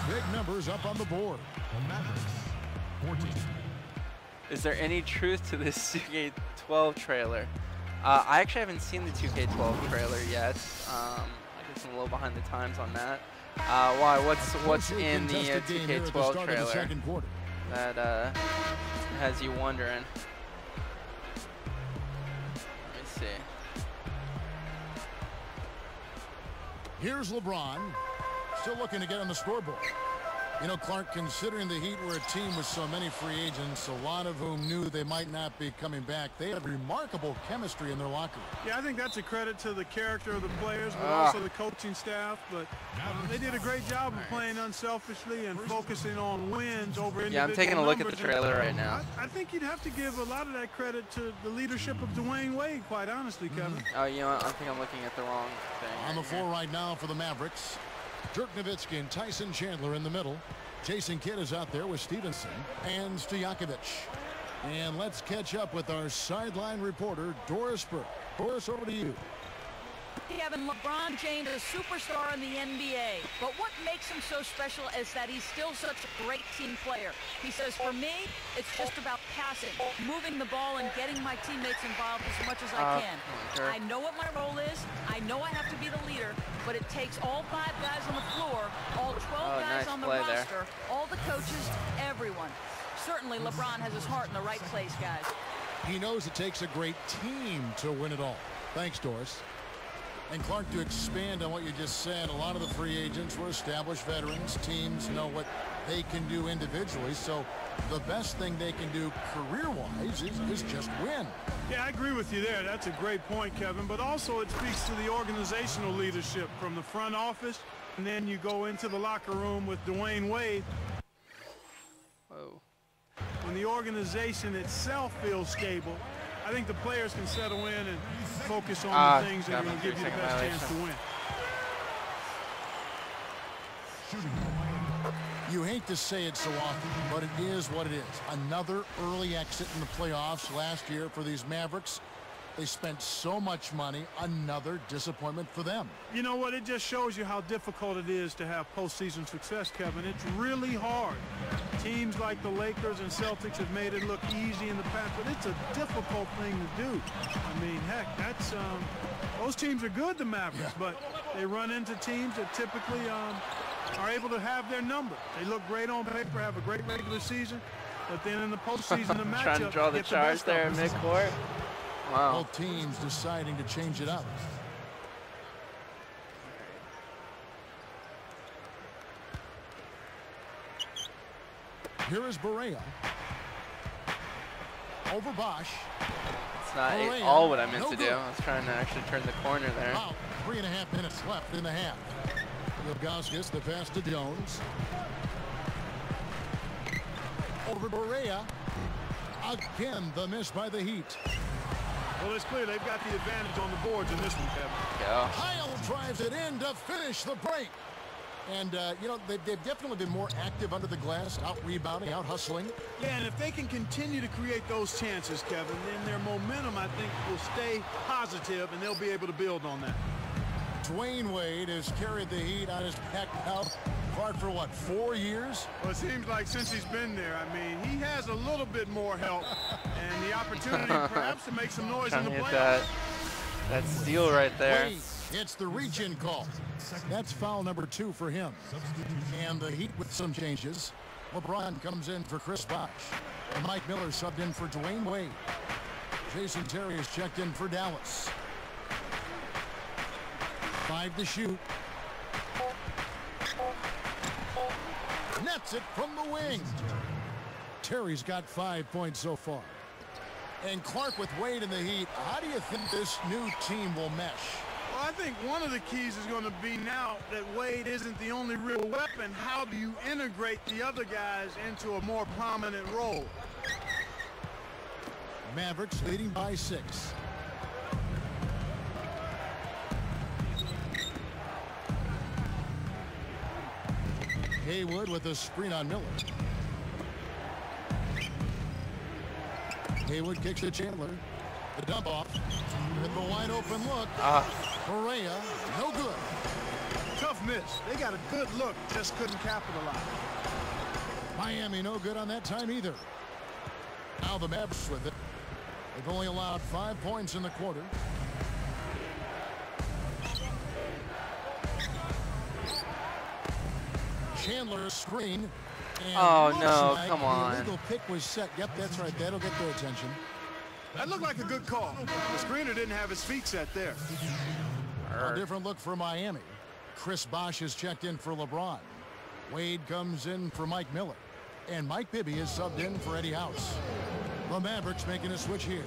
Big numbers up on the board. The Mavericks, 14. Is there any truth to this 2K12 trailer? I actually haven't seen the 2K12 trailer yet. I guess I'm a little behind the times on that. Why? What's in the 2K12 trailer that has you wondering? Let me see. Here's LeBron, still looking to get on the scoreboard. You know, Clark, considering the Heat were a team with so many free agents, a lot of whom knew they might not be coming back, they had remarkable chemistry in their locker room. Yeah, I think that's a credit to the character of the players, but also the coaching staff. But they did a great job of playing unselfishly and focusing on wins over individual. Yeah, I'm taking a look at the trailer right now. I think you'd have to give a lot of that credit to the leadership of Dwayne Wade, quite honestly, Kevin. Oh, you know what? I think I'm looking at the wrong thing. On the floor right now for the Mavericks, Dirk Nowitzki and Tyson Chandler in the middle. Jason Kidd is out there with Stevenson and Stojakovic. And let's catch up with our sideline reporter, Doris Burke. Doris, over to you. Kevin, LeBron James is a superstar in the NBA, but what makes him so special is that he's still such a great team player. He says, for me, it's just about passing, moving the ball, and getting my teammates involved as much as I can. Sure. I know what my role is. I know I have to be the leader, but it takes all 5 guys on the floor, all 12 guys on the roster, all the coaches, everyone. Certainly, LeBron has his heart in the right place, guys. He knows it takes a great team to win it all. Thanks, Doris. And Clark, to expand on what you just said, a lot of the free agents were established veterans. Teams know what they can do individually, so the best thing they can do career-wise is just win. Yeah, I agree with you there. That's a great point, Kevin. But also it speaks to the organizational leadership from the front office, and then you go into the locker room with Dwayne Wade. Whoa. When the organization itself feels stable, I think the players can settle in and focus on the things that are going to give you the best chance to win. You hate to say it so often, but it is what it is. Another early exit in the playoffs last year for these Mavericks. They spent so much money. Another disappointment for them. You know what? It just shows you how difficult it is to have postseason success, Kevin. It's really hard. Teams like the Lakers and Celtics have made it look easy in the past, but it's a difficult thing to do. I mean, heck, that's those teams are good, the Mavericks, but they run into teams that typically are able to have their number. They look great on paper, have a great regular season, but then in the postseason, the matchup trying to draw the charge there in midcourt. Wow. Both teams deciding to change it up. Here is Barea. Over Bosch. It's not all what I meant to do. I was trying to actually turn the corner there. About 3.5 minutes left in the half. Ilgauskas, the pass to Jones. Over Barea. Again, the miss by the Heat. Well, it's clear they've got the advantage on the boards in this one, Kevin. Yeah. Kyle drives it in to finish the break. And, you know, they've definitely been more active under the glass, out-rebounding, out-hustling. Yeah, and if they can continue to create those chances, Kevin, then their momentum, I think, will stay positive, and they'll be able to build on that. Dwayne Wade has carried the Heat on his back now for, what, 4 years? Well, it seems like since he's been there, I mean, he has a little bit more help and the opportunity perhaps to make some noise in the playoffs. That steal right there. Wade hits the reach-in call. That's foul number 2 for him. And the Heat with some changes. LeBron comes in for Chris Bosh. And Mike Miller subbed in for Dwayne Wade. Jason Terry is checked in for Dallas. 5 to shoot. Nets it from the wing. Terry's got 5 points so far. And Clark with Wade in the Heat. How do you think this new team will mesh? Well, I think one of the keys is going to be now that Wade isn't the only real weapon. How do you integrate the other guys into a more prominent role? Mavericks leading by 6. Haywood with a screen on Miller. Haywood kicks to Chandler. The dump off. With the wide open look. Correa, no good. Tough miss. They got a good look, just couldn't capitalize. Miami no good on that time either. Now the Mavs with it. They've only allowed 5 points in the quarter. Chandler's screen. And Oh, no, like come on. The illegal pick was set. Yep, that's right. That'll get their attention. That looked like a good call. The screener didn't have his feet set there. A different look for Miami. Chris Bosh is checked in for LeBron. Wade comes in for Mike Miller. And Mike Bibby is subbed in for Eddie House. The Mavericks making a switch here.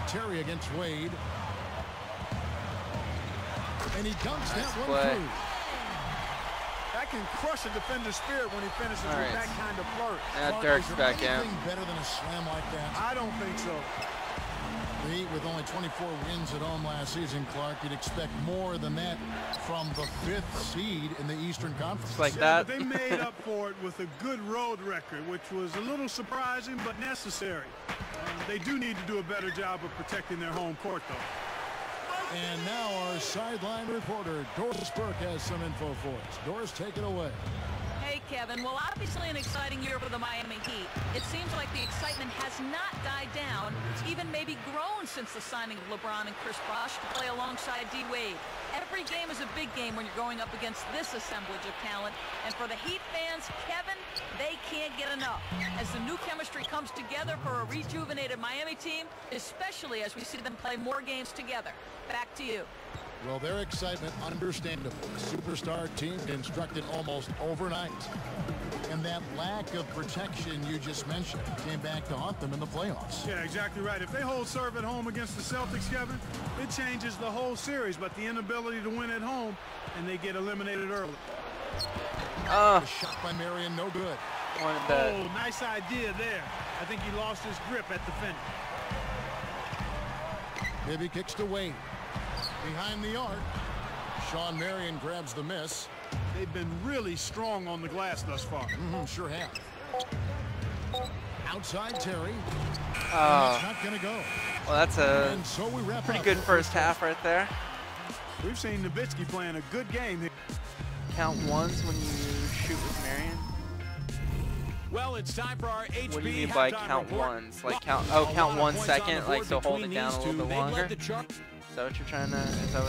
Terry against Wade. And he dunks that one play. through. That can crush a defender's spirit when he finishes with that kind of flirt. Now Clark, Dirk's is there back in. anything better than a slam like that? I don't think so. The Heat with only 24 wins at home last season, Clark, you'd expect more than that from the 5th seed in the Eastern Conference. Like Yeah, that. but they made up for it with a good road record, which was a little surprising but necessary. They do need to do a better job of protecting their home court, though. And now our sideline reporter, Doris Burke, has some info for us. Doris, take it away. Hey, Kevin. Well, obviously an exciting year for the Miami Heat. It seems like the excitement has not died down, even maybe grown since the signing of LeBron and Chris Bosh to play alongside D. Wade. Every game is a big game when you're going up against this assemblage of talent. And for the Heat fans, Kevin, they can't get enough. As the new chemistry comes together for a rejuvenated Miami team, especially as we see them play more games together. Back to you. Well, their excitement, understandable. Superstar team constructed almost overnight. And that lack of protection you just mentioned came back to haunt them in the playoffs. Yeah, exactly right. If they hold serve at home against the Celtics, Kevin, it changes the whole series. But the inability to win at home, and they get eliminated early. The shot by Marion, no good. Oh, nice idea there. I think he lost his grip at the finish. Bibby kicks to Wade. Behind the arc, Sean Marion grabs the miss. They've been really strong on the glass thus far. Sure have. Outside Terry. Oh. It's not going to go. Well, that's a And so we wrap pretty up good the first half right there. We've seen Nowitzki playing a good game here. Count ones when you shoot with Marion. Well, it's time for our HB. What do you mean by halftime count report. ones? Like count 1 points on second, the like board so hold between it down a these little two. bit They led longer? the chart. Is that what you're trying to? Is that what